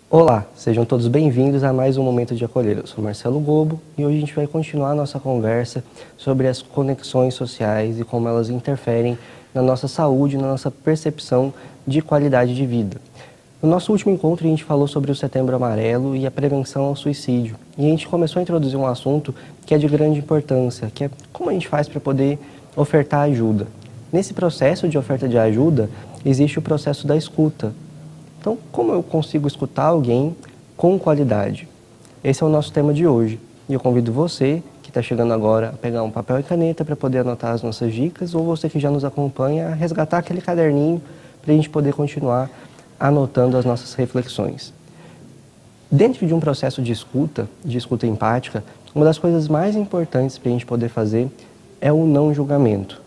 Olá, sejam todos bem-vindos a mais um Momento de Acolher. Eu sou Marcelo Gobo e hoje a gente vai continuar a nossa conversa sobre as conexões sociais e como elas interferem na nossa saúde, na nossa percepção de qualidade de vida. No nosso último encontro a gente falou sobre o Setembro Amarelo e a prevenção ao suicídio. E a gente começou a introduzir um assunto que é de grande importância, que é como a gente faz para poder ofertar ajuda. Nesse processo de oferta de ajuda, existe o processo da escuta. Então, como eu consigo escutar alguém com qualidade? Esse é o nosso tema de hoje. E eu convido você, que está chegando agora, a pegar um papel e caneta para poder anotar as nossas dicas, ou você que já nos acompanha, a resgatar aquele caderninho para a gente poder continuar anotando as nossas reflexões. Dentro de um processo de escuta empática, uma das coisas mais importantes para a gente poder fazer é o não julgamento.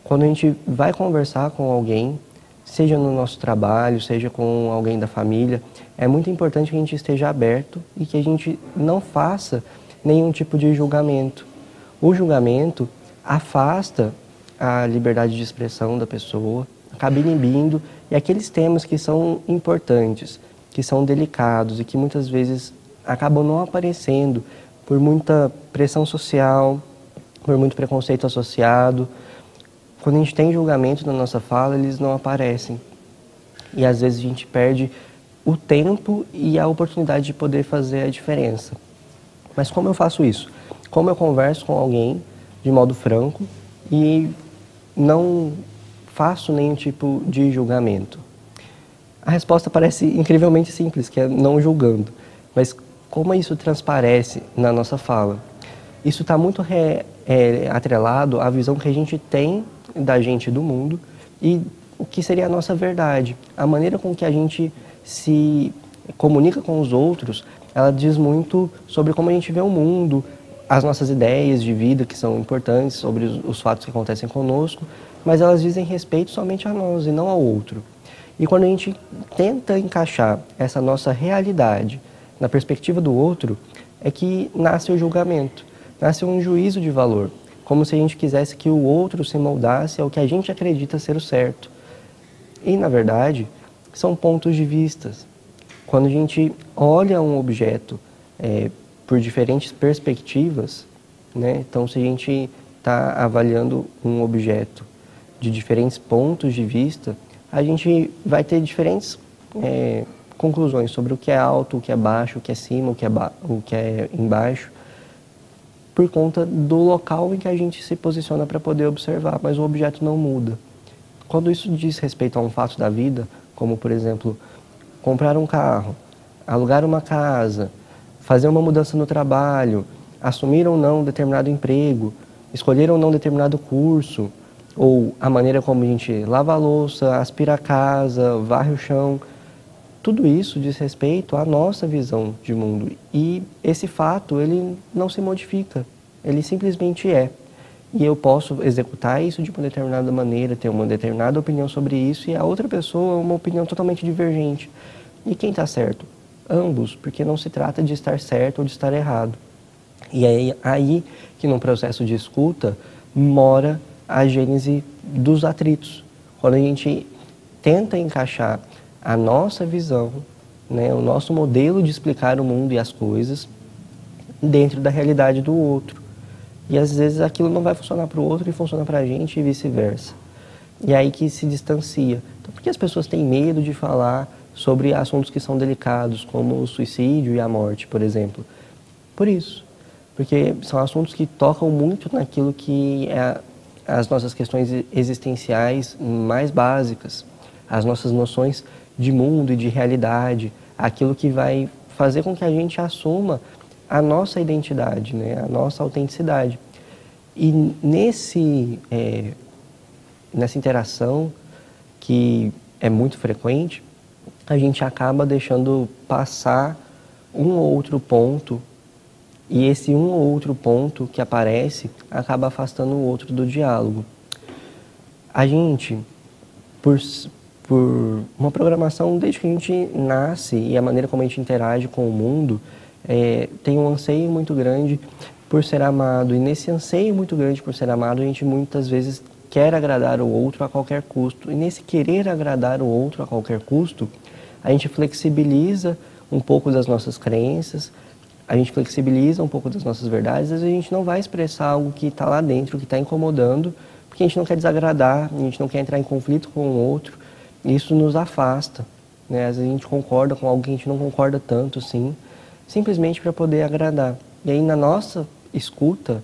Quando a gente vai conversar com alguém, seja no nosso trabalho, seja com alguém da família, é muito importante que a gente esteja aberto e que a gente não faça nenhum tipo de julgamento. O julgamento afasta a liberdade de expressão da pessoa, acaba inibindo, e aqueles temas que são importantes, que são delicados e que muitas vezes acabam não aparecendo por muita pressão social, por muito preconceito associado. Quando a gente tem julgamento na nossa fala, eles não aparecem. E às vezes a gente perde o tempo e a oportunidade de poder fazer a diferença. Mas como eu faço isso? Como eu converso com alguém de modo franco e não faço nenhum tipo de julgamento? A resposta parece incrivelmente simples, que é não julgando. Mas como isso transparece na nossa fala? Isso está muito atrelado à visão que a gente tem da gente e do mundo e o que seria a nossa verdade. A maneira com que a gente se comunica com os outros, ela diz muito sobre como a gente vê o mundo, as nossas ideias de vida que são importantes, sobre os fatos que acontecem conosco, mas elas dizem respeito somente a nós e não ao outro. E quando a gente tenta encaixar essa nossa realidade na perspectiva do outro, é que nasce o julgamento, nasce um juízo de valor, como se a gente quisesse que o outro se moldasse ao que a gente acredita ser o certo. E, na verdade, são pontos de vista. Quando a gente olha um objeto por diferentes perspectivas, né? Então, se a gente está avaliando um objeto de diferentes pontos de vista, a gente vai ter diferentes conclusões sobre o que é alto, o que é baixo, o que é cima, o que é embaixo, por conta do local em que a gente se posiciona para poder observar, mas o objeto não muda. Quando isso diz respeito a um fato da vida, como, por exemplo, comprar um carro, alugar uma casa, fazer uma mudança no trabalho, assumir ou não determinado emprego, escolher ou não determinado curso, ou a maneira como a gente lava a louça, aspira a casa, varre o chão, tudo isso diz respeito à nossa visão de mundo. E esse fato, ele não se modifica, ele simplesmente é. E eu posso executar isso de uma determinada maneira, ter uma determinada opinião sobre isso, e a outra pessoa uma opinião totalmente divergente. E quem está certo? Ambos, porque não se trata de estar certo ou de estar errado. E é aí que no processo de escuta mora a gênese dos atritos. Quando a gente tenta encaixar a nossa visão, né, o nosso modelo de explicar o mundo e as coisas dentro da realidade do outro. E às vezes aquilo não vai funcionar para o outro e funciona para a gente e vice-versa. E é aí que se distancia. Então, por que as pessoas têm medo de falar sobre assuntos que são delicados, como o suicídio e a morte, por exemplo? Por isso. Porque são assuntos que tocam muito naquilo que é as nossas questões existenciais mais básicas, as nossas noções de mundo e de realidade, aquilo que vai fazer com que a gente assuma a nossa identidade, né? A nossa autenticidade. E nessa interação, que é muito frequente, a gente acaba deixando passar um ou outro ponto, e esse um ou outro ponto que aparece acaba afastando o outro do diálogo. A gente, por uma programação desde que a gente nasce e a maneira como a gente interage com o mundo, tem um anseio muito grande por ser amado. E nesse anseio muito grande por ser amado, a gente muitas vezes quer agradar o outro a qualquer custo. E nesse querer agradar o outro a qualquer custo, a gente flexibiliza um pouco das nossas crenças, a gente flexibiliza um pouco das nossas verdades, às vezes a gente não vai expressar algo que está lá dentro, que está incomodando, porque a gente não quer desagradar, a gente não quer entrar em conflito com o outro, e isso nos afasta, né? Às vezes a gente concorda com algo que a gente não concorda tanto, assim, simplesmente para poder agradar. E aí na nossa escuta,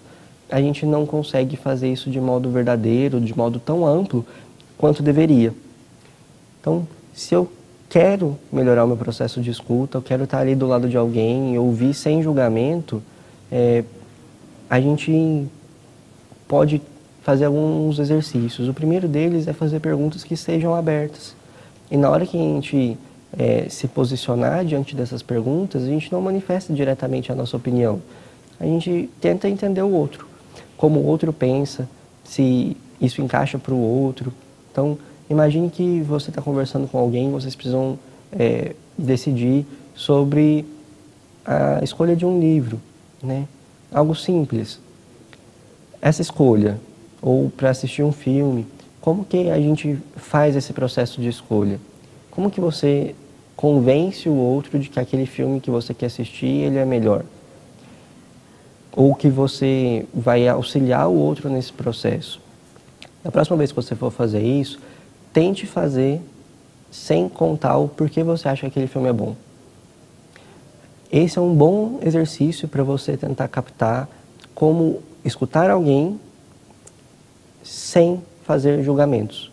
a gente não consegue fazer isso de modo verdadeiro, de modo tão amplo quanto deveria. Então, se eu quero melhorar o meu processo de escuta, eu quero estar ali do lado de alguém e ouvir sem julgamento, a gente pode fazer alguns exercícios. O primeiro deles é fazer perguntas que sejam abertas. E na hora que a gente se posicionar diante dessas perguntas, a gente não manifesta diretamente a nossa opinião. A gente tenta entender o outro, como o outro pensa, se isso encaixa para o outro. Então, imagine que você está conversando com alguém, vocês precisam decidir sobre a escolha de um livro, né? Algo simples. Essa escolha, ou para assistir um filme, como que a gente faz esse processo de escolha? Como que você convence o outro de que aquele filme que você quer assistir, ele é melhor? Ou que você vai auxiliar o outro nesse processo? Da próxima vez que você for fazer isso, tente fazer sem contar o porquê você acha que aquele filme é bom. Esse é um bom exercício para você tentar captar como escutar alguém sem fazer julgamentos.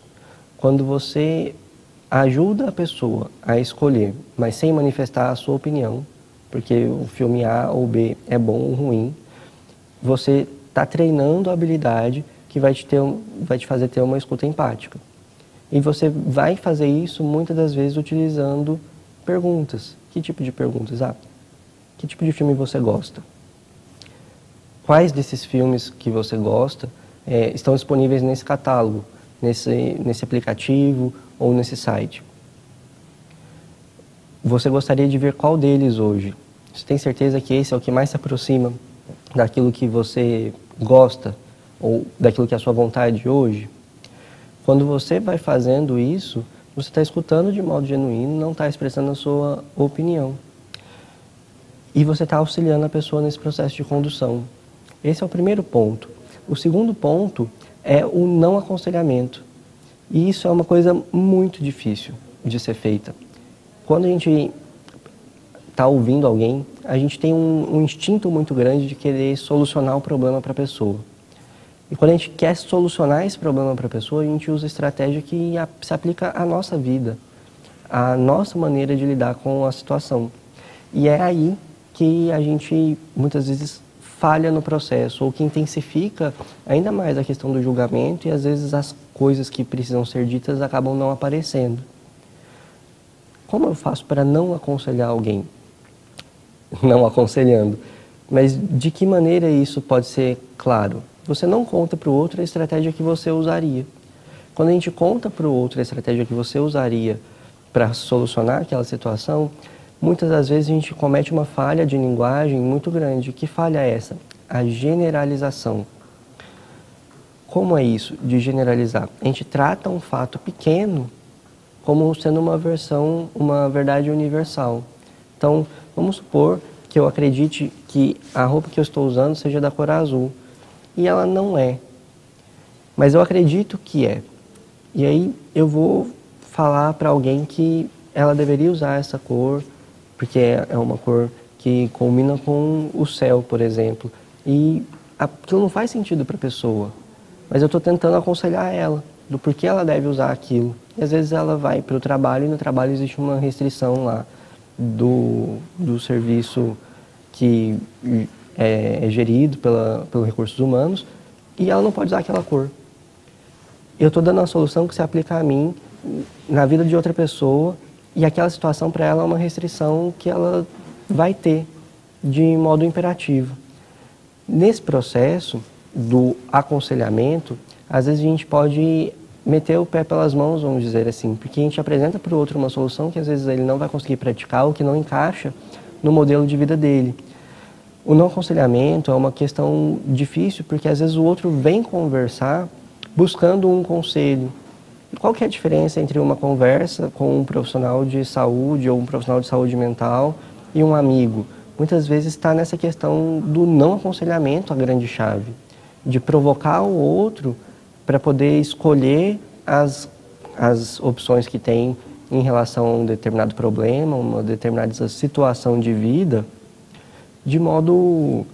Quando você ajuda a pessoa a escolher, mas sem manifestar a sua opinião, porque o filme A ou B é bom ou ruim, você está treinando a habilidade que vai te fazer ter uma escuta empática. E você vai fazer isso muitas das vezes utilizando perguntas. Que tipo de perguntas? Que tipo de filme você gosta? Quais desses filmes que você gosta estão disponíveis nesse catálogo, nesse aplicativo ou nesse site? Você gostaria de ver qual deles hoje? Você tem certeza que esse é o que mais se aproxima daquilo que você gosta ou daquilo que é a sua vontade hoje? Quando você vai fazendo isso, você está escutando de modo genuíno, não está expressando a sua opinião. E você está auxiliando a pessoa nesse processo de condução. Esse é o primeiro ponto. O segundo ponto é o não aconselhamento. E isso é uma coisa muito difícil de ser feita. Quando a gente está ouvindo alguém, a gente tem um instinto muito grande de querer solucionar o problema para a pessoa. E quando a gente quer solucionar esse problema para a pessoa, a gente usa estratégia que se aplica à nossa vida, à nossa maneira de lidar com a situação. E é aí que a gente, muitas vezes, falha no processo, ou que intensifica ainda mais a questão do julgamento e, às vezes, as coisas que precisam ser ditas acabam não aparecendo. Como eu faço para não aconselhar alguém? Não aconselhando. Mas de que maneira isso pode ser claro? Você não conta para o outro a estratégia que você usaria. Quando a gente conta para o outro a estratégia que você usaria para solucionar aquela situação, muitas das vezes a gente comete uma falha de linguagem muito grande. Que falha é essa? A generalização. Como é isso de generalizar? A gente trata um fato pequeno como sendo uma verdade universal. Então, vamos supor que eu acredite que a roupa que eu estou usando seja da cor azul. E ela não é. Mas eu acredito que é. E aí eu vou falar para alguém que ela deveria usar essa cor, porque é uma cor que combina com o céu, por exemplo. E aquilo não faz sentido para a pessoa. Mas eu estou tentando aconselhar ela do porquê ela deve usar aquilo. E às vezes ela vai para o trabalho e no trabalho existe uma restrição lá do serviço que é gerido pelos recursos humanos e ela não pode usar aquela cor. Eu estou dando uma solução que se aplica a mim, na vida de outra pessoa, e aquela situação para ela é uma restrição que ela vai ter de modo imperativo. Nesse processo do aconselhamento, às vezes a gente pode meter o pé pelas mãos, vamos dizer assim, porque a gente apresenta para o outro uma solução que às vezes ele não vai conseguir praticar ou que não encaixa no modelo de vida dele. O não aconselhamento é uma questão difícil porque às vezes o outro vem conversar buscando um conselho. E qual que é a diferença entre uma conversa com um profissional de saúde ou um profissional de saúde mental e um amigo? Muitas vezes está nessa questão do não aconselhamento a grande chave, de provocar o outro para poder escolher as opções que tem em relação a um determinado problema, uma determinada situação de vida, de modo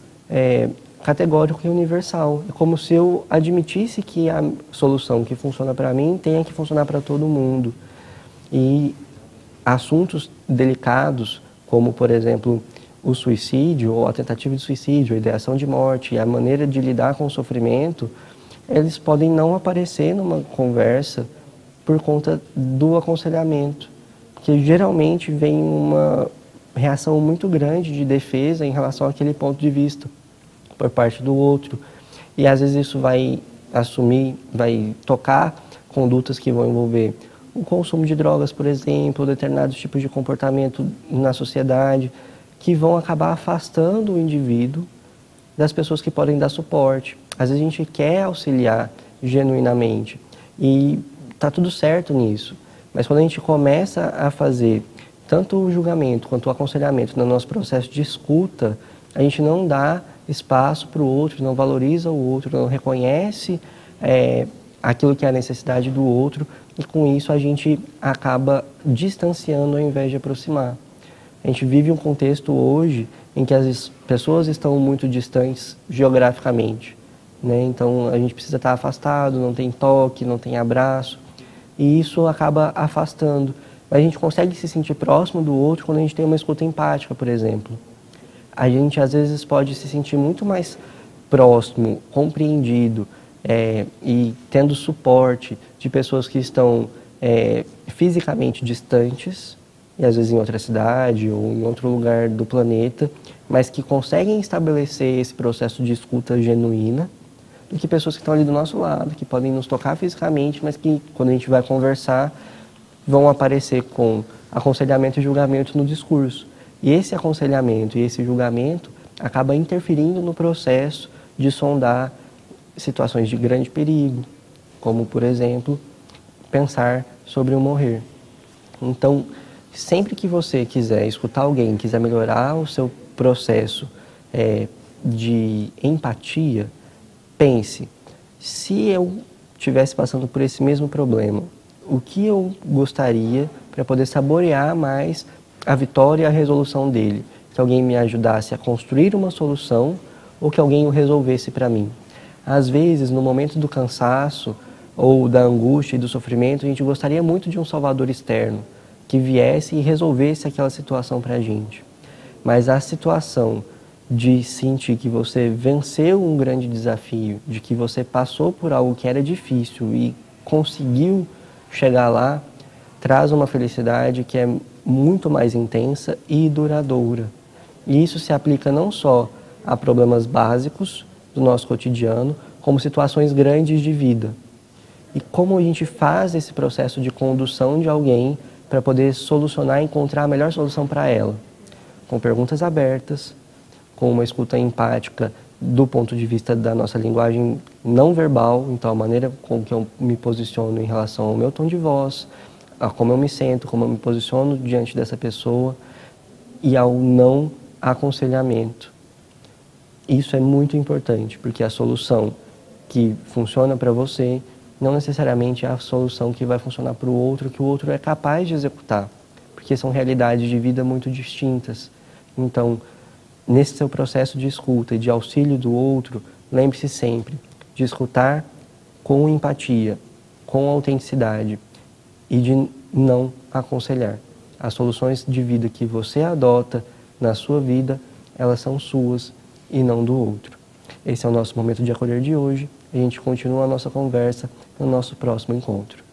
categórico e universal. É como se eu admitisse que a solução que funciona para mim tenha que funcionar para todo mundo. E assuntos delicados, como, por exemplo, o suicídio, ou a tentativa de suicídio, a ideação de morte, a maneira de lidar com o sofrimento, eles podem não aparecer numa conversa por conta do aconselhamento, porque geralmente vem uma reação muito grande de defesa em relação àquele ponto de vista por parte do outro, e às vezes isso vai tocar condutas que vão envolver o consumo de drogas, por exemplo, determinados tipos de comportamento na sociedade, que vão acabar afastando o indivíduo das pessoas que podem dar suporte. Às vezes a gente quer auxiliar genuinamente e tá tudo certo nisso, mas quando a gente começa a fazer tanto o julgamento quanto o aconselhamento no nosso processo de escuta, a gente não dá espaço para o outro, não valoriza o outro, não reconhece aquilo que é a necessidade do outro, e com isso a gente acaba distanciando ao invés de aproximar. A gente vive um contexto hoje em que as pessoas estão muito distantes geograficamente, né? Então a gente precisa estar afastado, não tem toque, não tem abraço, e isso acaba afastando. Mas a gente consegue se sentir próximo do outro quando a gente tem uma escuta empática, por exemplo. A gente às vezes pode se sentir muito mais próximo, compreendido e tendo suporte de pessoas que estão fisicamente distantes, e às vezes em outra cidade ou em outro lugar do planeta, mas que conseguem estabelecer esse processo de escuta genuína, do que pessoas que estão ali do nosso lado, que podem nos tocar fisicamente, mas que quando a gente vai conversar, vão aparecer com aconselhamento e julgamento no discurso. E esse aconselhamento e esse julgamento acaba interferindo no processo de sondar situações de grande perigo, como, por exemplo, pensar sobre o morrer. Então, sempre que você quiser escutar alguém, quiser melhorar o seu processo de empatia, pense, se eu estivesse passando por esse mesmo problema, o que eu gostaria para poder saborear mais a vitória e a resolução dele? Que alguém me ajudasse a construir uma solução ou que alguém o resolvesse para mim? Às vezes, no momento do cansaço ou da angústia e do sofrimento, a gente gostaria muito de um salvador externo que viesse e resolvesse aquela situação para a gente. Mas a situação de sentir que você venceu um grande desafio, de que você passou por algo que era difícil e conseguiu chegar lá, traz uma felicidade que é muito mais intensa e duradoura. E isso se aplica não só a problemas básicos do nosso cotidiano, como situações grandes de vida. E como a gente faz esse processo de condução de alguém para poder solucionar e encontrar a melhor solução para ela? Com perguntas abertas, com uma escuta empática do ponto de vista da nossa linguagem não verbal, então a maneira com que eu me posiciono em relação ao meu tom de voz, a como eu me sinto, como eu me posiciono diante dessa pessoa, e ao não aconselhamento. Isso é muito importante, porque a solução que funciona para você não necessariamente é a solução que vai funcionar para o outro, que o outro é capaz de executar, porque são realidades de vida muito distintas. Então, nesse seu processo de escuta e de auxílio do outro, lembre-se sempre de escutar com empatia, com autenticidade e de não aconselhar. As soluções de vida que você adota na sua vida, elas são suas e não do outro. Esse é o nosso momento de acolher de hoje. A gente continua a nossa conversa no nosso próximo encontro.